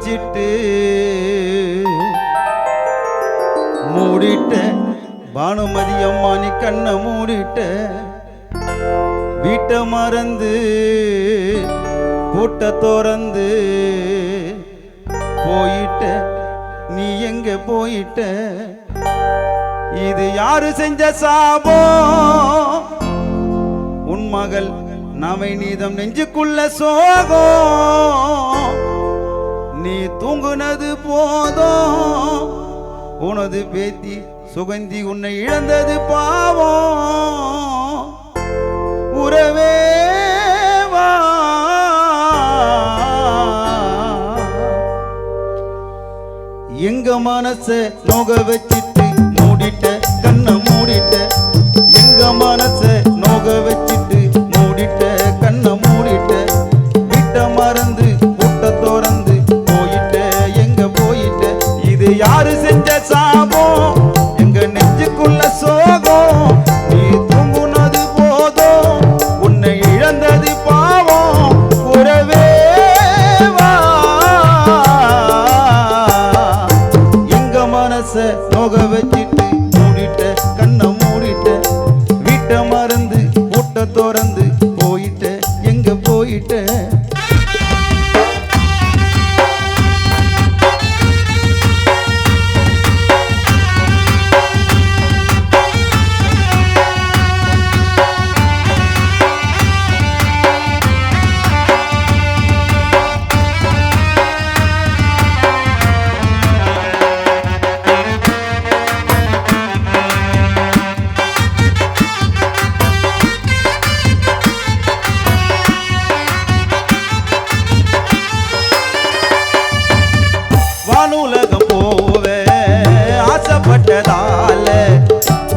வச்சிட்டு மூடிட்ட பானுமதி அம்மா நீ கண்ணை மூடிட்ட வீட்டை மறந்து பூட்ட திறந்து போயிட்ட நீ எங்க போயிட்ட இது யாரு செஞ்ச சாபம் உன் மகள் நாமை நீதம் நெஞ்சுக்குள்ள சோகம் நீ தூங்குனது போதும் உனது பேத்தி சுகந்தி உன்னை இழந்தது பாவம் உறவே வா எங்க மனச நோக வச்சிட்டு மூடிட்ட கண்ணை மூடிட்ட எங்க மனச நோக வச்சிட்டு மூடிட்ட கண்ணை மூடிட்ட வீட்டை மறந்து பூட்ட திறந்து போயிட்ட எங்க போயிட்ட இது யாரு செஞ்ச சாபம் எங்க நெஞ்சுக்குள்ள சோகம் நீ தூங்குனது போதும் உன்னை இழந்தது பாவம் உறவே வா எங்க மனச நோக வச்சிட்டு மூடிட்ட கண்ணை மூடிட்ட வீட்டை மறந்து பூட்ட திறந்து போயிட்ட எங்க போயிட்ட வானுலகம் போவே ஆசைப்பட்டதால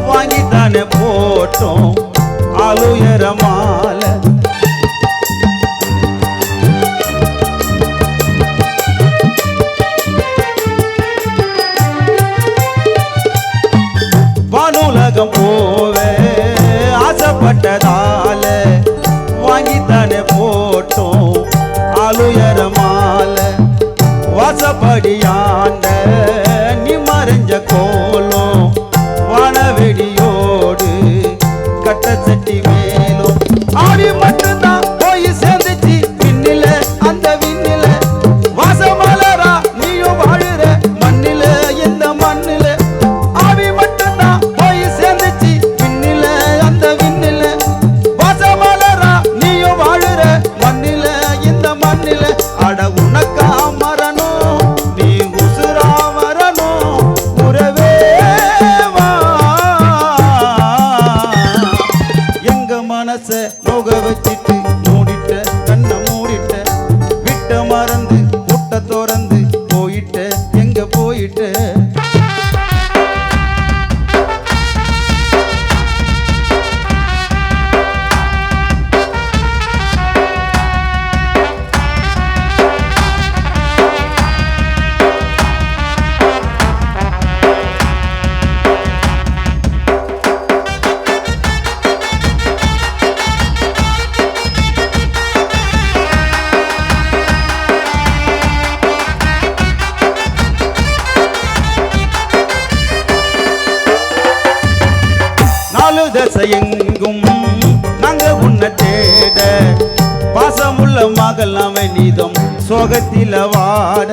வாங்கித்தானே போட்டோம் ஆளுயர மால வானுலகம் போவே ஆசைப்பட்டதால வாங்கித்தானே போட்டோம் ஆளுயர மால வாசப்படியாண்ட நீ மறைஞ்ச கோலம் வானவெடியோடு கட்ட சட்டி மேலும் ஆடி மட்டும்தான் போய் சேர்ந்துச்சு விண்ணில அந்த விண்ணில வாசமலரா நீயும் வாழுற மண்ணில இந்த மண்ணில ஆவி மட்டும்தான் போய் சேர்ந்துச்சு விண்ணில அந்த விண்ணில வாசமலரா நீயும் வாழுற மண்ணில இந்த மண்ணில அட உனக்கா மரணும் நீ உசுரா வரணும் உறவே வா எங்க மனச நோக வச்சிட்டு மூடிட்ட கண்ணை மூடிட்ட விட்ட மறந்து புட்ட திறந்து போயிட்ட எங்க போயிட்ட நாலு தசையெங்கும் நாங்க உன்னை தேட பாசமுள்ள மகள் நாம நீதம் சோகத்தில வாட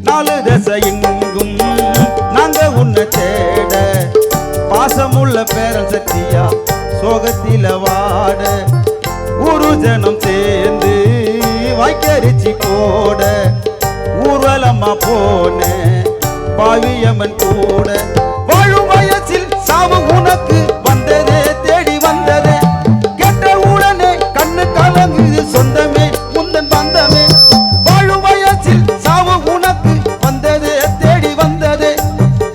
நாலு தசையெங்கும் நாங்க உன்னை தேட பாசமுள்ள பேரன் சத்தியா சோகத்தில வாட ஒரு ஜனம் சேர்ந்து வாய்க்கரிச்சி போட ஊர்வலமா போன பாவியம்மன் கூட வாழும் வயசில் சாவு உனக்கு வந்ததே தேடி வந்ததே கேட்ட உடனே கண்ணு கலங்குது சொந்தமே முந்தன் வந்தமே வாழும் வயசில் சாவு உனக்கு வந்ததே தேடி வந்ததே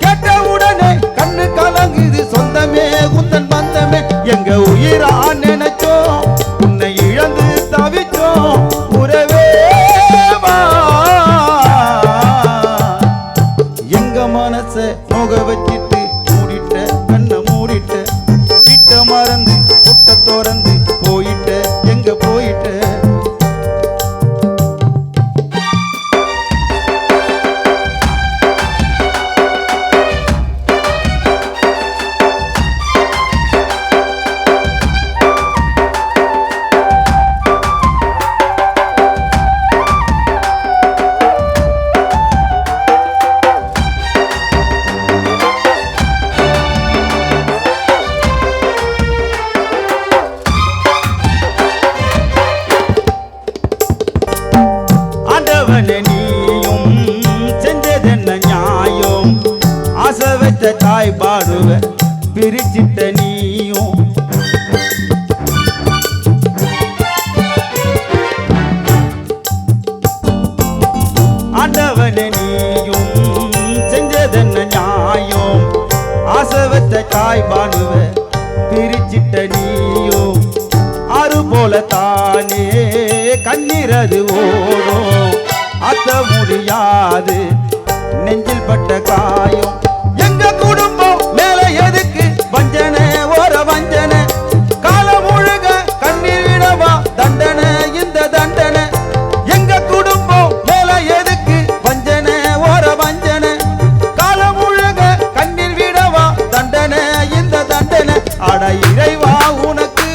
கேட்ட உடனே கண்ணு கலங்குது சொந்தமே முந்தன் வந்தமே எங்க உயிரா நினைச்சோம் உன்னை இழந்து தவிச்சோம் உறவே வா எங்க மனச நோக வச்சிட்டு மூடிட்ட கண்ணை மூடி ஆண்டவனே நீயும் செஞ்சதென்ன நியாயம் ஆசை வச்ச தாய் பாடுவ பிரிச்சிட்ட நீயும் ஆண்டவனே நீயும் செஞ்சதென்ன நியாயம் ஆசை வச்ச தாய் பாடுவ பிரிச்சிட்ட நீயும் ஆறு போல தானே கண்ணீரது ஓடும் அத்த முடியாது நெஞ்சில் பட்ட காயம் எங்க குடும்பம் மேல எதுக்கு வஞ்சனை ஓர வஞ்சனை காலம் முழுக கண்ணீர் விடவா தண்டனை இந்த தண்டனை எங்க குடும்பம் மேல எதுக்கு வஞ்சனை ஓர வஞ்சனை காலம் முழுக கண்ணீர் விடவா தண்டனை இந்த தண்டனை அட இறைவா உனக்கு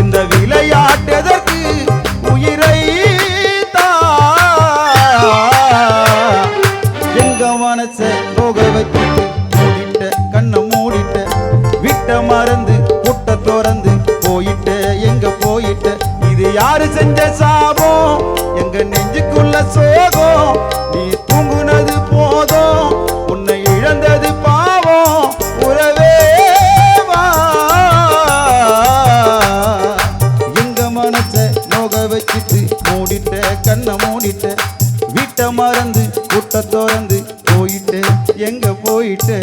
இந்த விளையாட்டதற்கு உயிரை எங்க மனச போக வச்சுட்டு மூடிட்ட கண்ணை மூடிட்ட விட்ட மறந்து புட்ட திறந்து போயிட்ட எங்க போயிட்ட இது யாரு செஞ்ச சாபம் எங்க நெஞ்சுக்குள்ள சோகம் நீ தூங்குனது போதும் உன்னை இழந்தது பாவம் உறவே வா எங்க மனச நோக வச்சுட்டு மூடிட்ட கண்ணை மூடிட்ட வீட்டை மறந்து புட்ட திறந்து போயிட்டு எங்க போயிட்டு